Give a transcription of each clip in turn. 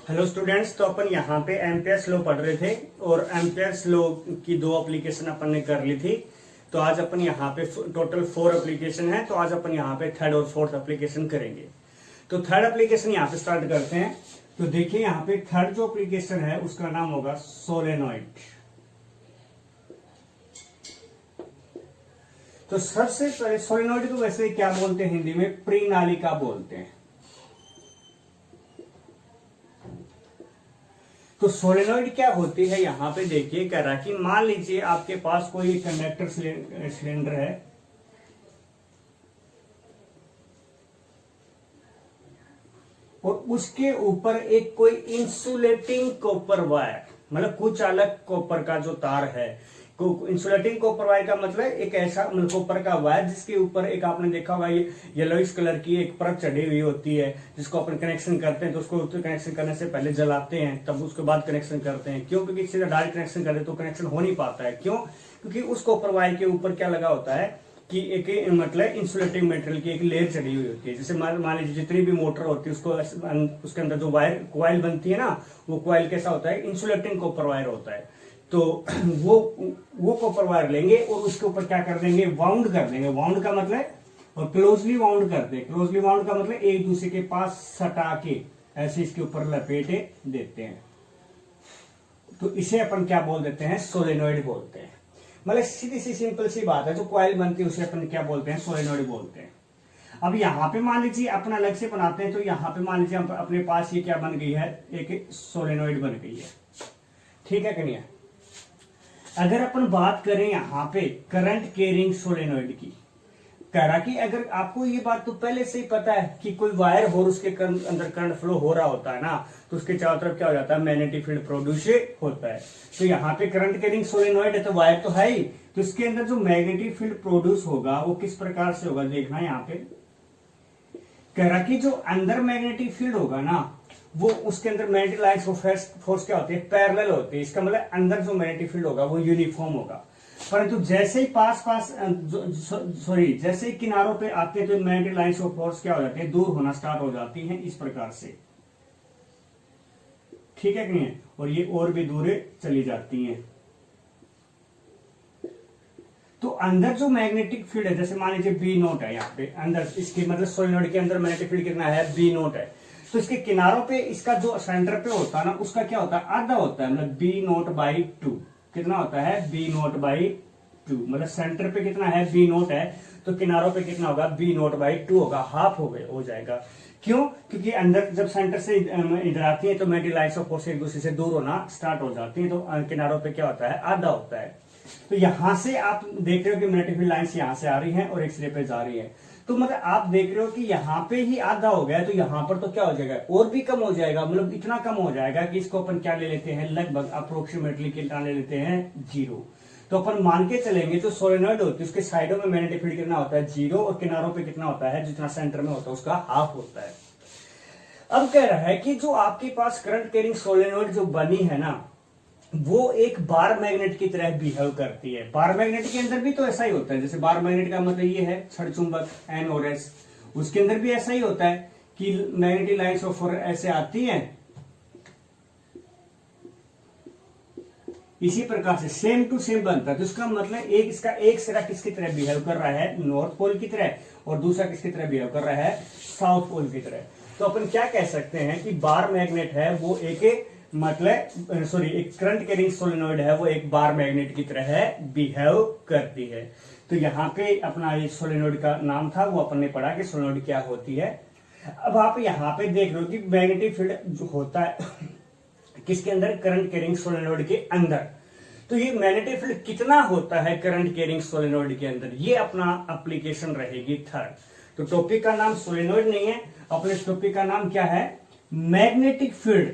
Hello students, तो अपन यहाँ पे एम्पियर्स लॉ पढ़ रहे थे और एम्पियर्स लॉ की 2 एप्लीकेशन अपन ने कर ली थी। तो आज अपन यहाँ पे टोटल 4 एप्लीकेशन है, तो आज अपन यहाँ पे थर्ड और फोर्थ एप्लीकेशन करेंगे। तो थर्ड एप्लीकेशन यहाँ पे स्टार्ट करते हैं। तो देखिए यहाँ पे थर्ड जो एप्लीकेशन है उसका नाम होगा सोलेनॉइड। तो सबसे पहले सोलेनॉइड को वैसे क्या बोलते हैं हिंदी में, प्रीनालिका बोलते हैं। तो सोलेनॉइड क्या होती है, यहां पे देखिए कह रहा कि मान लीजिए आपके पास कोई कंडक्टर सिलेंडर है और उसके ऊपर एक कोई इंसुलेटिंग कॉपर वायर, मतलब कुछ अलग कॉपर का जो तार है। इंसुलेटिंग कॉपर वायर का मतलब एक ऐसा कॉपर का वायर जिसके ऊपर एक आपने देखा होगा येलोइश कलर की एक परत चढ़ी हुई होती है, जिसको अपन कनेक्शन करते हैं। तो उसको कनेक्शन करने से पहले जलाते हैं, तब उसके बाद कनेक्शन करते हैं। क्यों? क्योंकि सीधा डायरेक्ट कनेक्शन करते तो कनेक्शन हो नहीं पाता है। क्यों? क्योंकि उस कॉपर वायर के ऊपर क्या लगा होता है कि एक मतलब इंसुलेटिंग मटेरियल की एक लेयर चढ़ी हुई होती है। जैसे मान लीजिए जितनी भी मोटर होती है उसको उसके अंदर जो वायर क्वाइल बनती है ना, वो क्वाइल कैसा होता है, इंसुलेटिंग कॉपर वायर होता है। तो वो कॉपर वायर लेंगे और उसके ऊपर क्या कर देंगे, वाउंड कर देंगे। वाउंड का मतलब और क्लोजली वाउंड करते हैं। क्लोजली वाउंड का मतलब एक दूसरे के पास सटा के ऐसे इसके ऊपर लपेटे देते हैं। तो इसे अपन क्या बोल देते हैं, सोलेनॉइड बोलते हैं। मतलब सीधी सी सिंपल सी बात है, जो कॉइल बनती है उसे अपन क्या बोलते हैं, सोलेनॉइड बोलते हैं। अब यहाँ पे मान लीजिए अपन अलग से बनाते हैं। तो यहाँ पे मान लीजिए अपने पास ये क्या बन गई है, एक सोलेनॉइड बन गई है। ठीक है कि नहीं? अगर अपन बात करें यहाँ पे करंट कैरिंग सोलेनॉइड की, कह रहा कि अगर आपको ये बात तो पहले से ही पता है कि कोई वायर हो उसके अंदर करंट फ्लो हो रहा होता है ना, तो उसके चारों तरफ क्या हो जाता है, मैग्नेटिक फील्ड प्रोड्यूस होता है। तो यहाँ पे करंट कैरिंग सोलेनॉइड है तो वायर तो है ही, तो इसके अंदर जो मैग्नेटिक फील्ड प्रोड्यूस होगा वो किस प्रकार से होगा, देखना यहाँ पे। कह रहा कि जो अंदर मैग्नेटिक फील्ड होगा ना, वो उसके अंदर मैग्नेटिक लाइंस ऑफ फोर्स क्या होती है, पैरेलल होती है। इसका मतलब अंदर जो मैग्नेटिक फील्ड होगा वो यूनिफॉर्म होगा। परंतु जैसे ही जैसे ही किनारों पे आते हैं तो मैग्नेटिक लाइंस ऑफ फोर्स क्या हो जाती है, दूर होना स्टार्ट हो जाती हैं इस प्रकार से। ठीक है कि नहीं? और ये और भी दूर चली जाती हैं। तो अंदर जो मैग्नेटिक फील्ड है, जैसे मान लीजिए बी नोट है यहाँ पे अंदर, इसके मतलब सोलेनॉइड के अंदर मैग्नेटिक फील्ड कितना है, बी नोट है। तो इसके किनारों पे इसका जो सेंटर पे होता है ना, उसका क्या होता है, आधा होता है। मतलब बी नोट बाई 2 कितना होता है, बी नोट बाई 2। मतलब सेंटर पे कितना है, बी नोट है, तो किनारों पे कितना होगा, बी नोट बाई 2 होगा, हाफ हो जाएगा। क्यों? क्योंकि अंदर जब सेंटर से इधर आती है तो मैग्नेटिक लाइंस ऑफ फोर्स एक दूसरे से दूर होना स्टार्ट हो जाती है। तो किनारों पे क्या होता है, आधा होता है। तो यहां से आप देख रहे हो कि मैग्नेटिक फील्ड लाइंस यहां से आ रही हैं और एक सिरे पे जा रही है। तो मतलब आप देख रहे हो कि यहाँ पे ही आधा हो गया, तो यहाँ पर तो क्या हो जाएगा, और भी कम हो जाएगा। मतलब इतना कम हो जाएगा कि इसको अपन क्या ले लेते हैं, लगभग अप्रोक्सीमेटली कितना ले लेते हैं, 0। तो अपन मान के चलेंगे जो सोलेनॉइड होती है उसके साइडों में मैग्नेटिक फील्ड कितना होता है, 0, और किनारों पे कितना होता है, जितना सेंटर में होता है उसका हाफ होता है। अब कह रहा है कि जो आपके पास करंट कैरिंग सोलेनॉइड जो बनी है ना, वो एक बार मैग्नेट की तरह बिहेव करती है। बार मैग्नेट के अंदर भी तो ऐसा ही होता है। जैसे बार मैग्नेट का मतलब ये है छड़ चुंबक N और S, उसके अंदर भी ऐसा ही होता है कि मैग्नेटिक लाइंस ऑफ फोर्स ऐसे आती हैं, इसी प्रकार से सेम टू सेम बनता है। तो इसका मतलब इसका एक सिरा किसकी तरह बिहेव कर रहा है, नॉर्थ पोल की तरह, और दूसरा किसकी तरह बिहेव कर रहा है, साउथ पोल की तरह। तो अपन क्या कह सकते हैं कि बार मैग्नेट है वो एक करंट कैरिंग सोलेनॉइड है, वो एक बार मैग्नेट की तरह बिहेव करती है। तो यहाँ पे अपना ये सोलेनॉइड का नाम था, वो अपन ने पढ़ा कि सोलेनॉइड क्या होती है। अब आप यहाँ पे देख रहे हो कि मैग्नेटिक फील्ड जो होता है किसके अंदर, करंट कैरिंग सोलेनॉइड के अंदर। तो ये मैग्नेटिक फील्ड कितना होता है करंट कैरिंग सोलेनॉइड के अंदर, ये अपना एप्लीकेशन रहेगी थर्ड। तो टॉपिक का नाम सोलेनॉइड नहीं है, अपने टॉपिक का नाम क्या है, मैग्नेटिक फील्ड।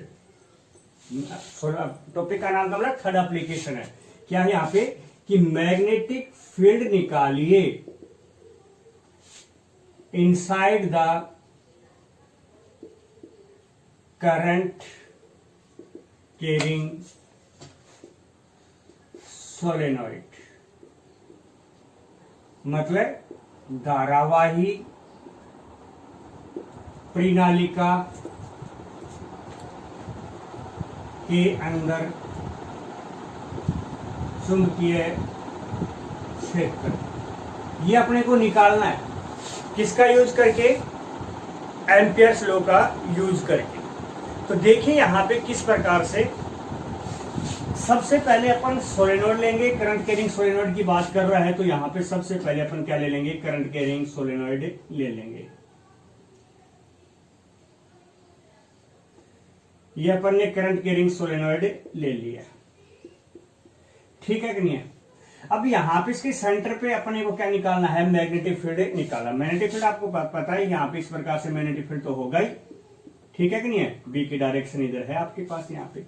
टॉपिक का नाम मतलब थर्ड एप्लीकेशन है। क्या है यहाँ पे कि मैग्नेटिक फील्ड निकालिए inside the current carrying solenoid. मतलब धारावाही प्रणालिका के अंदर चुंबकीय क्षेत्र, ये अपने को निकालना है। किसका यूज करके? एम्पियर्स लॉ का यूज करके। तो देखिए यहां पे किस प्रकार से, सबसे पहले अपन सोलेनोइड लेंगे, करंट कैरिंग सोलेनोइड की बात कर रहा है, तो यहां पे सबसे पहले अपन क्या ले लेंगे? करंट कैरिंग सोलेनोइड ले लेंगे। ये अपन ने करंट कैरिंग सोलेनोइड ले लिया, ठीक है कि नहीं है? अब यहां पे इसके सेंटर पे अपने को क्या निकालना है? मैग्नेटिक फील्ड निकाला। मैग्नेटिक फील्ड आपको पता है, यहां पे इस प्रकार से मैग्नेटिक फील्ड तो होगा ही, ठीक है कि नहीं है? बी की डायरेक्शन इधर है आपके पास यहाँ पे,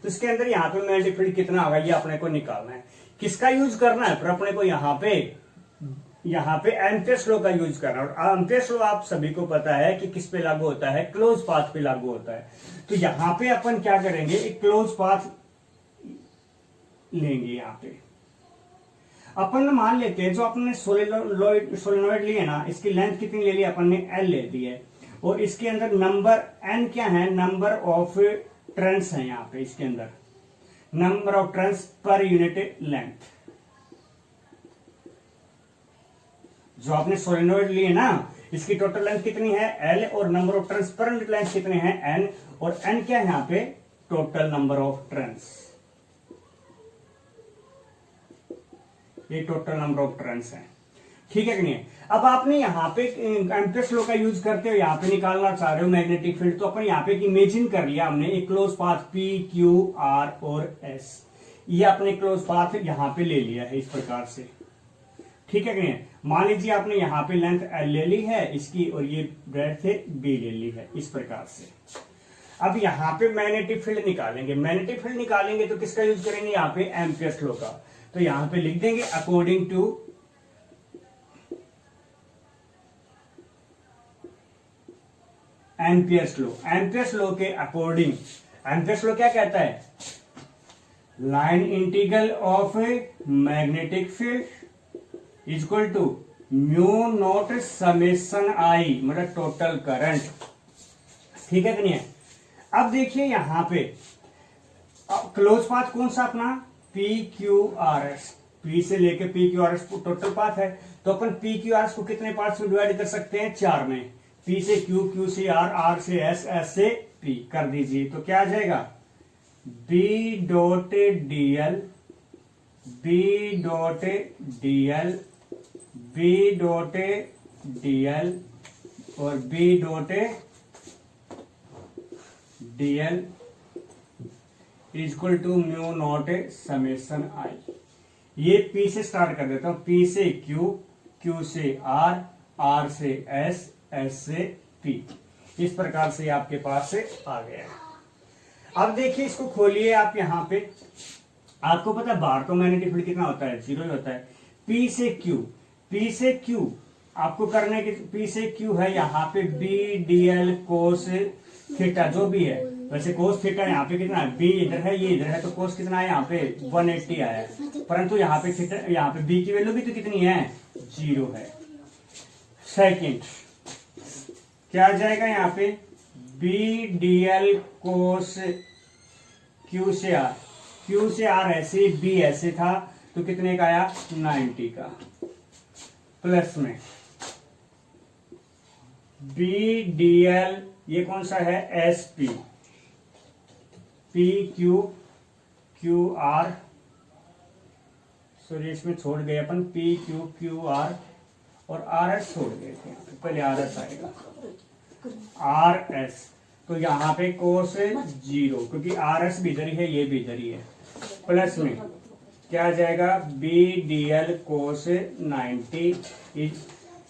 तो इसके अंदर यहाँ पे मैग्नेटिक फील्ड कितना होगा ये अपने को निकालना है। किसका यूज करना है? पर अपने को यहाँ पे एम्पियर्स लॉ का यूज करना है। और एम्पियर्स लॉ आप सभी को पता है कि किस पे लागू होता है? क्लोज पाथ पे लागू होता है। तो यहाँ पे अपन क्या करेंगे? एक क्लोज पाथ लेंगे। यहाँ पे अपन मान लेते हैं, जो अपने सोलेनोइड लिए ना, इसकी लेंथ कितनी ले ली? अपन ने L ले दी है, और इसके अंदर नंबर N क्या है? नंबर ऑफ टर्न्स है यहाँ पे, इसके अंदर number of turns per unit length. जो आपने सोलेनोइड लिए ना, इसकी टोटल लेंथ कितनी है? L, और number of turns per unit length कितने हैं? N, और N क्या है यहाँ पे? Total number of turns. ये टोटल नंबर ऑफ टर्न्स है, ठीक है कि नहीं? अब आपने यहाँ पे एम्पियर्स लॉ का यूज करते हो, यहाँ पे निकालना चाह रहे हो मैग्नेटिक फील्ड, तो अपन यहाँ पे इमेजिन कर लिया हमने एक close path P, Q, R और S। ये अपने क्लोज पाथ यहाँ पे ले लिया है इस प्रकार से, ठीक है कि नहीं? मान लीजिए आपने यहाँ पे लेंथ L ले ली है इसकी, और ये ब्रेड्थ है B ले ली है इस प्रकार से। अब यहाँ पे मैग्नेटिक फील्ड निकालेंगे। मैग्नेटिक फील्ड निकालेंगे तो किसका यूज करेंगे? यहाँ पे एम्पियर्स लॉ का। तो यहां पे लिख देंगे according to Ampere's law. Ampere's law के अकॉर्डिंग, एम्पियर्स लॉ क्या कहता है? Line integral of magnetic field equal to mu not summation I, मतलब टोटल करंट, ठीक है कि नहीं है? अब देखिए यहां पे क्लोज पाथ कौन सा अपना? PQRS, P से लेके PQRS टोटल पाथ है, तो अपन PQRS को कितने पार्ट्स में डिवाइड कर सकते हैं? 4 में। P से Q, Q से R, R से S, S से P कर दीजिए, तो क्या आ जाएगा? B dot DL, B dot DL, B dot DL और B dot DL equal to mu not summation I. ये P से स्टार्ट कर देता हूं, P से Q, Q से R, R से S, S से P। इस प्रकार से आपके पास से आ गया। अब देखिए इसको खोलिए आप। यहां पे आपको पता है बाहर तो मैग्नेटिक फील्ड कितना होता है? 0 ही होता है। P से Q, P से Q आपको करने के, P से Q है यहाँ पे B DL कोस थीटा, जो भी है। वैसे कोस थीटा यहाँ पे कितना है? B इधर है, ये इधर है, तो कोस कितना है? यहाँ पे 180 आया है, परंतु यहाँ पे थीटा, यहाँ पे B की वैल्यू भी तो कितनी है? 0 है। सेकंड क्या आ जाएगा यहाँ पे? B DL कोस Q से R, Q से R ऐसे, B ऐसे था, तो कितने का आया? 90 का। प्लस में B DL, ये कौन सा है? SP, PQ QR, सॉरी इसमें छोड़ गए अपन, PQ QR और RS छोड़ गए थे, पहले RS आएगा, RS। तो यहाँ पे कोस 0, क्योंकि RS भी इधर ही है, ये भी इधर ही है। प्लस में क्या आ जाएगा? B DL cos 90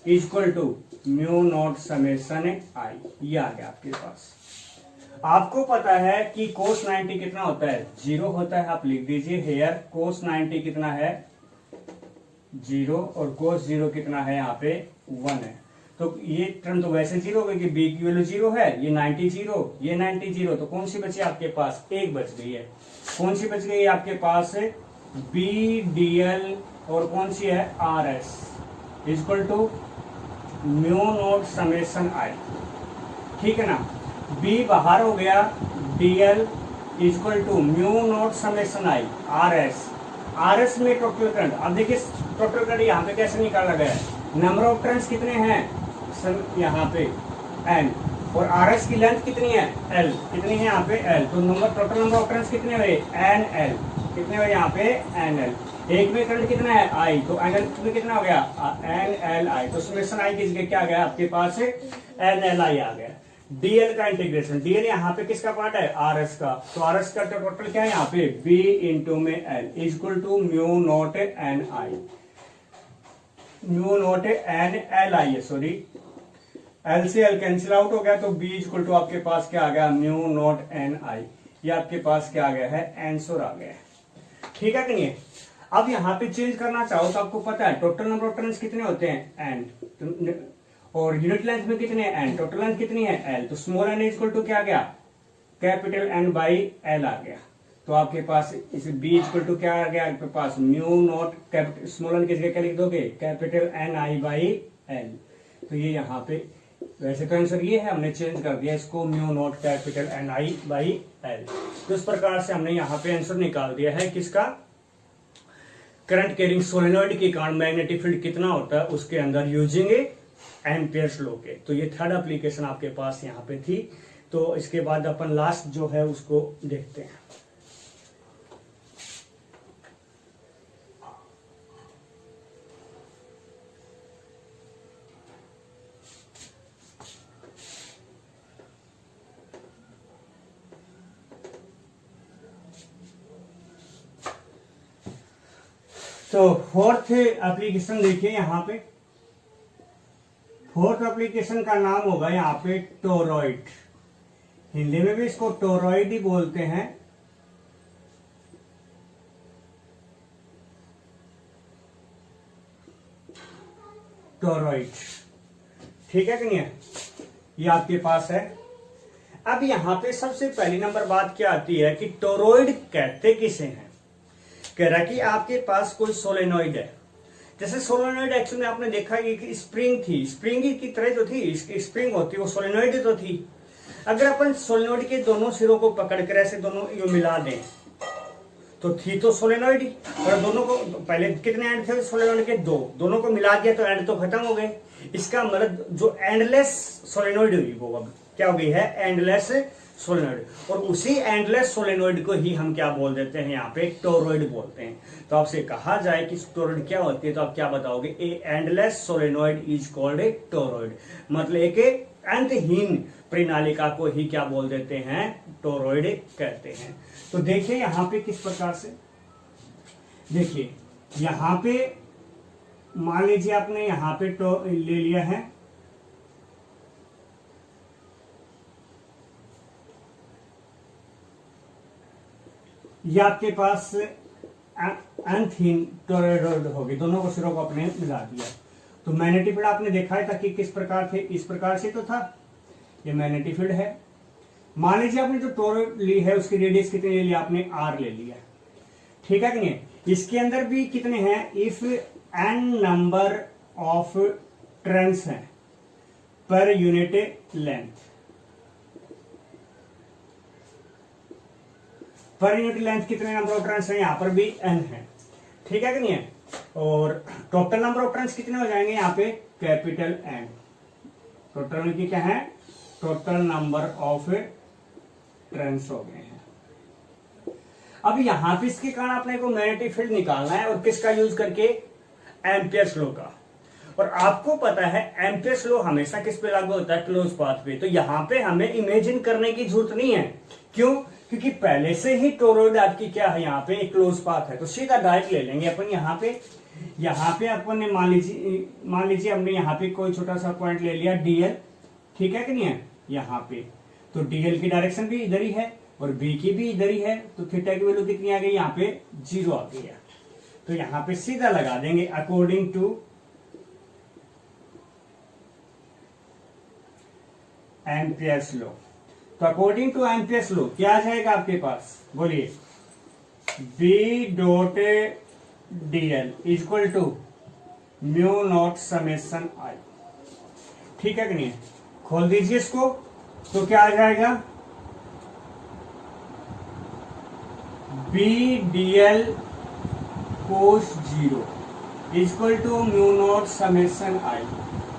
equal to mu not summation I. ये आ गया आपके पास। आपको पता है कि कोस 90 कितना होता है? 0 होता है। आप लिख दीजिए हेयर कोस 90 कितना है? 0, और कोस 0 कितना है? यहाँ पे 1 है। तो ये टर्म तो वैसे 0 होगा कि B की वैल्यू 0 है, ये 90 0, ये 90 0, तो कौन सी बची आपके पास? 1 बच गई है। कौन सी बच गई है आपके पास? B DL और कौन सी है? RS equal to mu not summation I, ठीक है ना? B बाहर हो गया, DL equal to mu not summation I R S में टोटल करंट। अब देखिए टोटल करंट यहाँ पे कैसे निकाला गया है, नंबर ऑफ टर्न्स कितने हैं यहाँ पे एन, और आर एस की लेंथ कितनी है एल, कितनी है यहाँ पे एल, तो टोटल नंबर ऑफ टर्न्स कितने हुए एन एल, कितने हुए यहाँ पे एन एल। एक में करंट कितना है आई, तो एन एल में कितना हो गया एन एल आई, तो समेशन आई की जगह क्या आ गया आपके पास एन एल आई आ गया। डीएल का इंटीग्रेशन, डीएल यहाँ पे किसका पार्ट है आर एस का, तो आर एस का टोटल क्या है यहाँ पे बी इंटू में L equal to mu naught N I, mu naught N L I है, सॉरी एल से एल कैंसिल आउट हो गया, तो बी इक्वल टू आपके पास क्या आ गया म्यू नॉट एन आई, ये आपके पास क्या आ गया है आंसर आ गया है। ठीक है कि नहीं। अब यहाँ पे चेंज करना चाहो तो आपको पता है टोटल नंबर ऑफ टर्न्स कितने होते हैं एन, और यूनिट लेंथ में कितने हैं एन, टोटल लेंथ कितनी है एल, तो स्मॉल एन इक्वल टू क्या आ गया कैपिटल एन बाई एल आ गया, तो आपके पास इस बी इक्वल टू क्या आ गया आपके पास mu naught capital small N की जगह क्या लिख दोगे capital N I by L, तो ये यहाँ पे वैसे तो आंसर ये है, हमने चेंज कर दिया इसको mu naught capital N I by L. तो इस प्रकार से हमने यहाँ पे आंसर निकाल दिया है किसका, करंट कैरिंग सोलेनॉइड के कारण मैग्नेटिक फील्ड कितना होता है उसके अंदर यूजिंग एम्पियर्स लॉ के। तो ये थर्ड एप्लीकेशन आपके पास यहाँ पे थी। तो इसके बाद अपन लास्ट जो है उसको देखते हैं। तो फोर्थ एप्लीकेशन देखिए यहाँ पे, फोर्थ एप्लीकेशन का नाम होगा यहाँ पे टोरॉइड, हिंदी में भी इसको टोरॉइड ही बोलते हैं। टोरॉइड, ठीक है कि नहीं है, ये आपके पास है। अब यहां पे सबसे पहली नंबर बात क्या आती है कि टोरॉइड कहते किसे हैं। कह रहा कि आपके पास कोई सोलेनॉइड है, जैसे सोलेनॉइड एक्चुअली में आपने देखा कि स्प्रिंग थी, स्प्रिंग की तरह जो थी इसकी स्प्रिंग होती वो सोलेनॉइड तो थी। अगर अपन सोलेनॉइड के दोनों सिरों को पकड़कर ऐसे दोनों यू मिला दें तो थी तो सोलेनॉइड ही, और दोनों को पहले कितने एंड थे सोलेनॉइड के दो, दोनों को मिला दिया तो एंड तो खत्म हो गए। इसका मतलब जो एंडलेस सोलेनॉइड हुई वो अब क्या हो गई है एंडलेस सोलेनॉइड, और उसी एंडलेस सोलेनॉइड को ही हम क्या बोल देते हैं यहाँ पे टोरॉइड बोलते हैं। तो आपसे कहा जाए कि टोरॉइड क्या होती है तो आप क्या बताओगे a endless solenoid is called a toroid, मतलब एक अंतहीन प्रणालिका को ही क्या बोल देते हैं टोरॉइड कहते हैं। तो देखिए यहां पे किस प्रकार से, देखिए यहां पे मान लीजिए आपने यहां पे ले लिया है ये आपके पास अंतहीन टोरॉइड होगी, दोनों को सिरों को आपने मिला दिया। तो मैग्नेटिक फील्ड आपने देखा है ताकि किस प्रकार थे, इस प्रकार से तो था, ये मैग्नेटिक फील्ड है। मान लीजिए आपने जो टोरॉइड ली है उसकी रेडियस कितनी ले लिया आपने आर ले लिया, ठीक है कि नहीं। इसके अंदर भी कितने हैं if N number of turns हैं per unit length, per unit length कितने नंबर ऑफ टर्न्स हैं, यहां पर भी एन है, ठीक है कि नहीं है। और टोटल नंबर ऑफ टर्न्स कितने हो जाएंगे यहाँ पे कैपिटल एन, टोटल की क्या है टोटल नंबर ऑफ टर्न्स हो गए हैं। अब यहां पे इसके कारण अपने को मैग्नेटिक फील्ड निकालना है, और किसका यूज करके एम्पियर्स लॉ का। और आपको पता है एम्पियर्स लॉ हमेशा किस पे लागू होता है क्लोज पाथ पे। तो यहां पे हमें इमेजिन करने की जरूरत नहीं है, क्यों, क्योंकि पहले से ही टोरॉइड आपकी क्या है यहाँ पे एक क्लोज पाथ है। तो सीधा डायरेक्ट ले लेंगे अपन यहाँ पे अपन ने मान लीजिए हमने यहाँ पे कोई छोटा सा पॉइंट ले लिया डीएल, ठीक है कि नहीं है यहाँ पे। तो डीएल की डायरेक्शन भी इधर ही है और बी की भी इधर ही है, तो थीटा की वैल्यू कितनी आ गई यहाँ पे 0 आ गई है। तो यहाँ पे सीधा लगा देंगे अकॉर्डिंग टू एम्पियर्स लॉ। तो अकॉर्डिंग टू एम्पियर्स लॉ क्या आ जाएगा आपके पास, बोलिए B dot DL equal to mu not summation I, ठीक है कि नहीं। खोल दीजिए इसको, तो क्या आ जाएगा B D L cos zero equal to mu not summation I.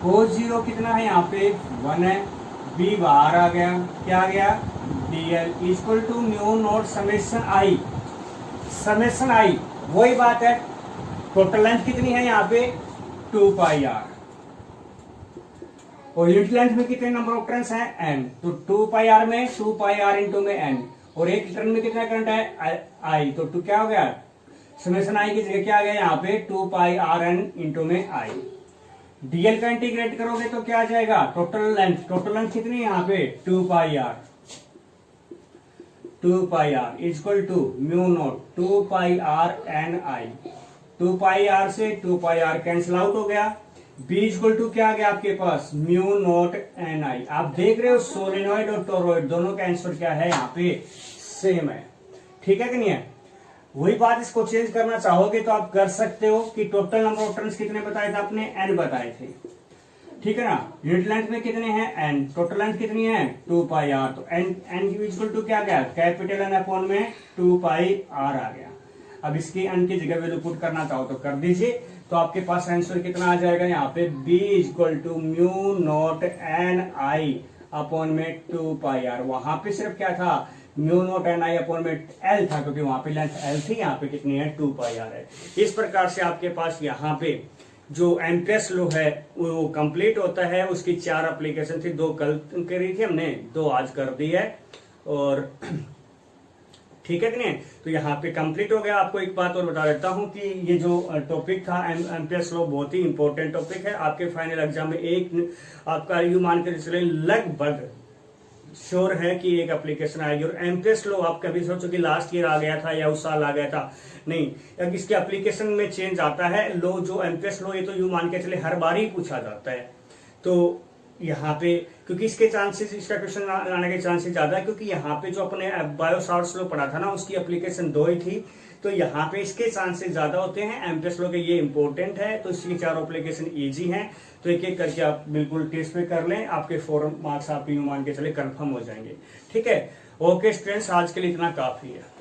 Cos zero कितना है यहाँ पे 1 है, बी बाहर आ गया, क्या आ गया D L equal to mu not summation I. Summation I वही बात है, टोटल लेंथ कितनी है यहाँ पे 2 पाई आर, और यूनिट लेंथ में कितने नंबर ऑफ टर्न्स हैं n, तो 2 पाई आर में 2 पाई आर इंटू में n, और एक टर्न में कितना करंट है I, तो 2 क्या हो गया समेशन I की जगह क्या आ गया यहाँ पे 2 पाई आर एन इंटू में I। डीएल का इंटीग्रेट करोगे तो क्या आ जाएगा टोटल लेंथ कितनी है यहाँ पे 2 pi R equal to mu naught 2 pi R N I. 2 pi R से 2 पाई आर कैंसिल आउट हो गया, B इक्वल टू क्या आ गया आपके पास म्यू नॉट एन आई। आप देख रहे हो सोलेनॉइड और टोरॉइड दोनों का आंसर क्या है यहाँ पे सेम है, ठीक है कि नहीं है। वही बात इसको चेंज करना चाहोगे तो आप कर सकते हो कि टोटल नंबर ऑफ टर्न्स कितने बताए थे आपने n बताए थे, ठीक है ना। यूनिट लेंथ में कितने हैं n, टोटल लेंथ कितनी है 2 पाई आर, तो n की इक्वल टू क्या गया कैपिटल N अपॉन में 2 पाई आर आ गया। अब इसकी n की जगह वैल्यू पुट करना चाहो तो कर दीजिए, तो आपके पास आंसर कितना आ जाएगा यहाँ पे b equal to mu naught N I upon में 2 पाई आर। वहां पे सिर्फ क्या था mu naught N I upon में एल था, क्योंकि वहां पे लेंथ एल थी, यहाँ पे कितनी है 2 पाई आर है। इस प्रकार से आपके पास यहाँ पे जो एम्पियर्स लॉ है वो कंप्लीट होता है। उसकी 4 एप्लीकेशन थी, 2 कल करी थी हमने, 2 आज कर दी है, और ठीक है कि नहीं। तो यहाँ पे कंप्लीट हो गया। आपको एक बात और बता देता हूँ कि ये जो टॉपिक था एम्पियर्स लॉ बहुत ही इंपॉर्टेंट टॉपिक है। आपके फाइनल एग्जाम में एक आपका यू मान कर चले लगभग श्योर है कि एक एप्लीकेशन आएगी। और एम्पियर्स लॉ आप कभी सोचो कि लास्ट ईयर आ गया था या उस साल आ गया था, नहीं, अब इसके एप्लीकेशन में चेंज आता है। लॉ जो एम्पियर्स लॉ ये तो यू मान के चले हर बार ही पूछा जाता है। तो यहाँ पे क्योंकि इसके चांसेस इसका क्वेश्चन आने के चांसेस ज्यादा है, क्योंकि यहाँ पे जो अपने बायोसार्ट्स लॉ पढ़ा था ना उसकी एप्लीकेशन 2 ही थी, तो यहाँ पे इसके चांसेस ज्यादा होते हैं। एम्पियर्स लॉ के ये इंपॉर्टेंट है, तो इसकी 4 एप्लीकेशन इजी हैं। तो एक एक करके आप बिल्कुल टेस्ट पे कर लें, आपके 4 मार्क्स आप यूं मान के चले कंफर्म हो जाएंगे, ठीक है। ओके स्टूडेंट्स, आज के लिए इतना काफी है।